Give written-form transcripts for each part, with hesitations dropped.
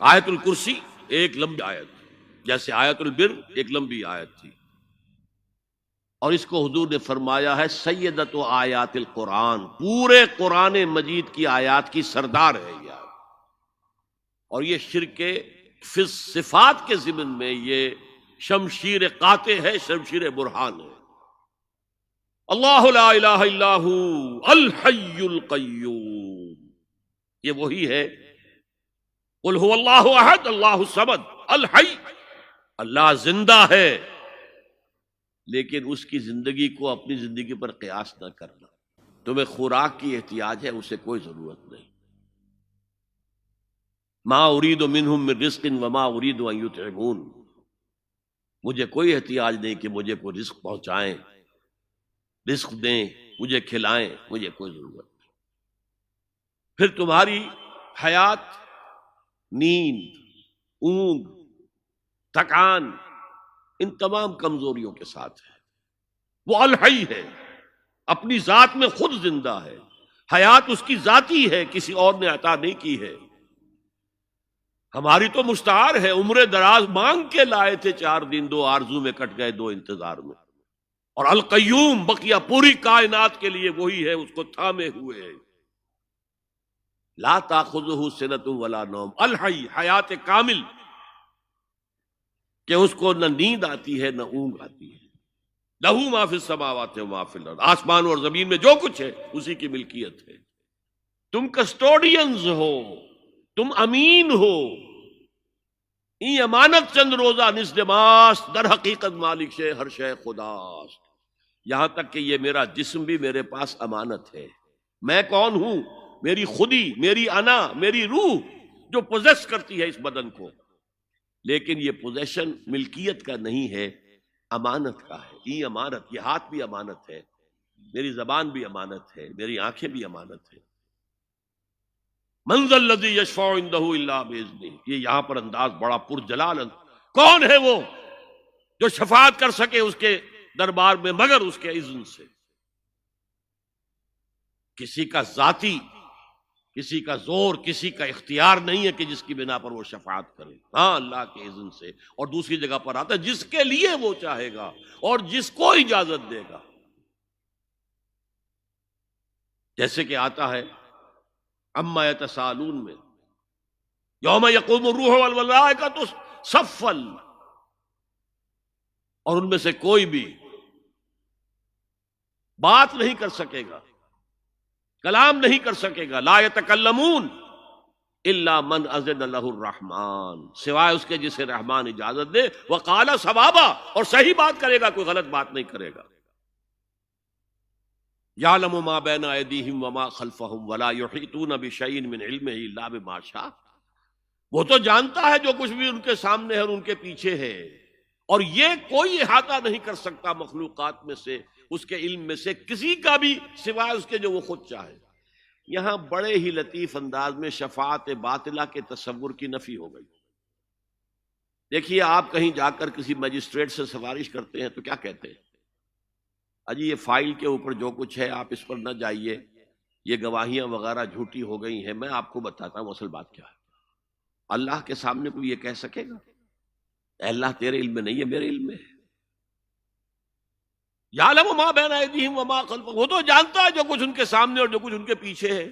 آیت الکرسی ایک لمبی آیت، جیسے آیت البر ایک لمبی آیت تھی، اور اس کو حضور نے فرمایا ہے سیدۃ آیات القرآن، پورے قرآن مجید کی آیات کی سردار ہے یہ آیت۔ اور یہ شرک فی صفات کے ضمن میں یہ شمشیر قاطع ہے، شمشیر برہان ہے۔ اللہ لا الہ الا ہو الحی القیوم، یہ وہی ہے قل هو اللہ احد اللہ الصمد الحی، اللہ زندہ ہے، لیکن اس کی زندگی کو اپنی زندگی پر قیاس نہ کرنا۔ تمہیں خوراک کی احتیاج ہے، اسے کوئی ضرورت نہیں۔ ما ارید منہم من رزق وما ارید ان یطعمون، مجھے کوئی احتیاج نہیں کہ مجھے کوئی رزق پہنچائیں، رزق دیں، مجھے کھلائیں، مجھے کوئی ضرورت نہیں۔ پھر تمہاری حیات نیند، اونگ، تھکان، ان تمام کمزوریوں کے ساتھ ہے۔ وہ الحی ہے، اپنی ذات میں خود زندہ ہے، حیات اس کی ذاتی ہے، کسی اور نے عطا نہیں کی ہے۔ ہماری تو مستعار ہے، عمر دراز مانگ کے لائے تھے 4 دن، 2 آرزو میں کٹ گئے، 2 انتظار میں۔ اور القیوم بقیہ پوری کائنات کے لیے وہی ہے، اس کو تھامے ہوئے ہے۔ لا تاخذہ سنۃ ولا نوم، الحی، حیات کامل، کہ اس کو نہ نیند آتی ہے نہ اونگ آتی ہے۔ لہ ما فی السماوات و ما فی الارض، آسمان اور زمین میں جو کچھ ہے اسی کی ملکیت ہے۔ تم کسٹوڈینز ہو، تم امین ہو، این امانت چند روزہ نزد ماست، در حقیقت مالک شے ہر شے خداست۔ یہاں تک کہ یہ میرا جسم بھی میرے پاس امانت ہے۔ میں کون ہوں؟ میری خودی، میری انا، میری روح جو پوزیس کرتی ہے اس بدن کو، لیکن یہ پوزیشن ملکیت کا نہیں ہے، امانت کا ہے۔ یہ امانت، یہ ہاتھ بھی امانت ہے، میری زبان بھی امانت ہے، میری آنکھیں بھی امانت ہے۔ من ذا الذی یشفع عندہ الا باذنہ، یہ یہاں پر انداز بڑا پرجلال کون ہے وہ جو شفاعت کر سکے اس کے دربار میں مگر اس کے اذن سے۔ کسی کا ذاتی، کسی کا زور، کسی کا اختیار نہیں ہے کہ جس کی بنا پر وہ شفاعت کرے، ہاں اللہ کے اذن سے۔ اور دوسری جگہ پر آتا ہے جس کے لیے وہ چاہے گا اور جس کو اجازت دے گا، جیسے کہ آتا ہے اما یتساءلون میں، یوم یقوم الروح والملائکۃ صفا، اور ان میں سے کوئی بھی بات نہیں کر سکے گا، کلام نہیں کر سکے گا، لا یتکلمون الا من اذن لہ الرحمن، سوائے اس کے جسے رحمان اجازت دے، وقال صوابا، اور صحیح بات کرے گا، کوئی غلط بات نہیں کرے گا۔ یعلم ما بین ایدیہم وما خلفہم ولا یحیطون بشیء من علمہ الا بما شاء، وہ تو جانتا ہے جو کچھ بھی ان کے سامنے ہے اور ان کے پیچھے ہے، اور یہ کوئی احاطہ نہیں کر سکتا مخلوقات میں سے، اس کے علم میں سے کسی کا بھی، سوائے اس کے جو وہ خود چاہے۔ یہاں بڑے ہی لطیف انداز میں شفاعت باطلہ کے تصور کی نفی ہو گئی۔ دیکھیے، آپ کہیں جا کر کسی مجسٹریٹ سے سفارش کرتے ہیں تو کیا کہتے ہیں؟ اجی یہ فائل کے اوپر جو کچھ ہے آپ اس پر نہ جائیے، یہ گواہیاں وغیرہ جھوٹی ہو گئی ہیں، میں آپ کو بتاتا ہوں اصل بات کیا ہے۔ اللہ کے سامنے کوئی یہ کہہ سکے گا اے اللہ تیرے علم میں نہیں ہے، میرے علم میں ہے؟ یعلم ما بین ایدیہم وما خلفہم، وہ تو جانتا ہے جو کچھ ان کے سامنے اور جو کچھ ان کے پیچھے ہے۔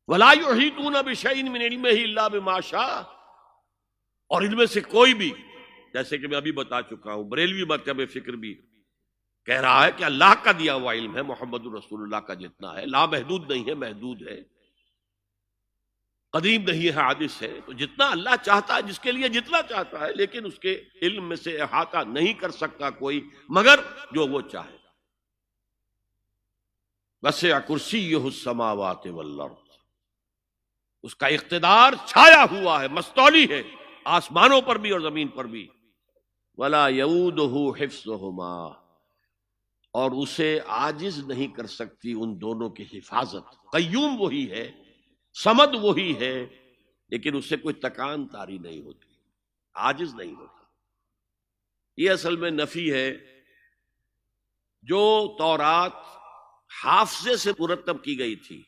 ولا یحیطون بشیء من علمہ الا بما شاء، اور ان میں سے کوئی بھی، جیسے کہ میں ابھی بتا چکا ہوں، بریلوی مکتب فکر بھی کہہ رہا ہے کہ اللہ کا دیا ہوا علم ہے، محمد رسول اللہ کا جتنا ہے، لا محدود نہیں ہے، محدود ہے، قدیم نہیں ہے، حادث ہے۔ تو جتنا اللہ چاہتا ہے، جس کے لیے جتنا چاہتا ہے، لیکن اس کے علم میں سے احاطہ نہیں کر سکتا کوئی مگر جو وہ چاہے۔ وسع کرسیہ السماوات والارض، اس کا اقتدار چھایا ہوا ہے، مستولی ہے، آسمانوں پر بھی اور زمین پر بھی۔ ولا یؤودہ حفظہما، اور اسے عاجز نہیں کر سکتی ان دونوں کی حفاظت۔ قیوم وہی ہے، صمد وہی ہے، لیکن اس سے کوئی تکان طاری نہیں ہوتی، عاجز نہیں ہوتا۔ یہ اصل میں نفی ہے جو تورات حافظے سے مرتب کی گئی تھی۔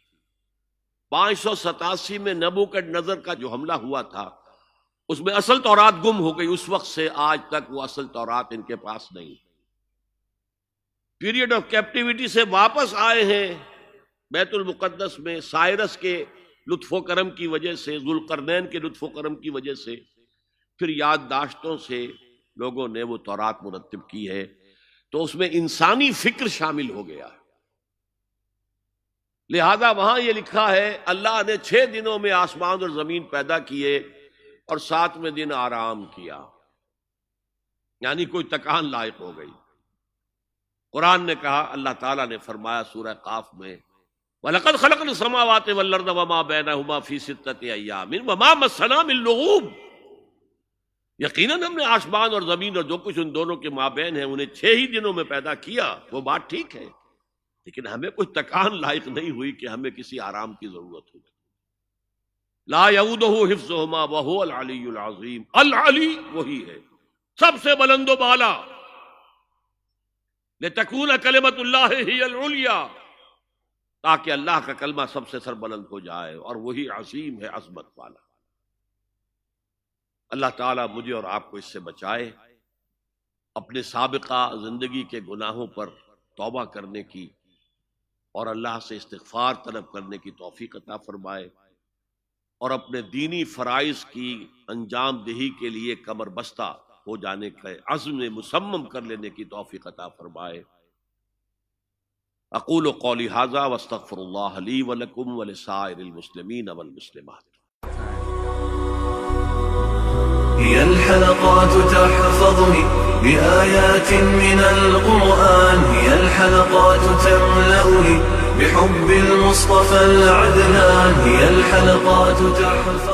587 میں نبوکڈ نظر کا جو حملہ ہوا تھا، اس میں اصل تورات گم ہو گئی، اس وقت سے آج تک وہ اصل تورات ان کے پاس نہیں۔ پیریڈ آف کیپٹیوٹی سے واپس آئے ہیں بیت المقدس میں سائرس کے لطف و کرم کی وجہ سے، ذوالقرنین کے لطف و کرم کی وجہ سے، پھر یادداشتوں سے لوگوں نے وہ تورات مرتب کی ہے، تو اس میں انسانی فکر شامل ہو گیا ہے۔ لہذا وہاں یہ لکھا ہے اللہ نے 6 دنوں میں آسمان اور زمین پیدا کیے اور 7ویں دن آرام کیا، یعنی کوئی تکان لائق ہو گئی۔ قرآن نے کہا، اللہ تعالیٰ نے فرمایا سورہ قاف میں، وَلَقَدْ خَلَقْنَا السَّمَاوَاتِ وَالْأَرْضَ وَمَا بَيْنَهُمَا فِي 6 أَيَّامٍ وَمَا مَسَّنَا مِن لُغُوبٍ، یقیناً ہم نے آسمان اور زمین اور جو کچھ ان دونوں کے مابین ہے انہیں 6 ہی دنوں میں پیدا کیا۔ وہ بات ٹھیک ہے، لیکن ہمیں کوئی تکان لائق نہیں ہوئی کہ ہمیں کسی آرام کی ضرورت ہوگی۔ لا یعودہ حفظہما وہو العلی العظیم، العلی وہی ہے سب سے بلند و بالا، لتکون کلمۃ اللہ ہی العلیٰ، تاکہ اللہ کا کلمہ سب سے سر بلند ہو جائے، اور وہی عظیم ہے، عظمت والا۔ اللہ تعالیٰ مجھے اور آپ کو اس سے بچائے، اپنے سابقہ زندگی کے گناہوں پر توبہ کرنے کی اور اللہ سے استغفار طلب کرنے کی توفیق عطا فرمائے، اور اپنے دینی فرائض کی انجام دہی کے لیے کمر بستہ ہو جانے کا عزم مصمم کر لینے کی توفیق عطا فرمائے۔ اقول قولی ھذا واستغفر اللہ لی ولکم ولسائر المسلمین والمسلمات۔ هي الحلقات تحفظني بآيات من القرآن، هي الحلقات تملأني بحب المصطفى العدنان، هي الحلقات تحفظني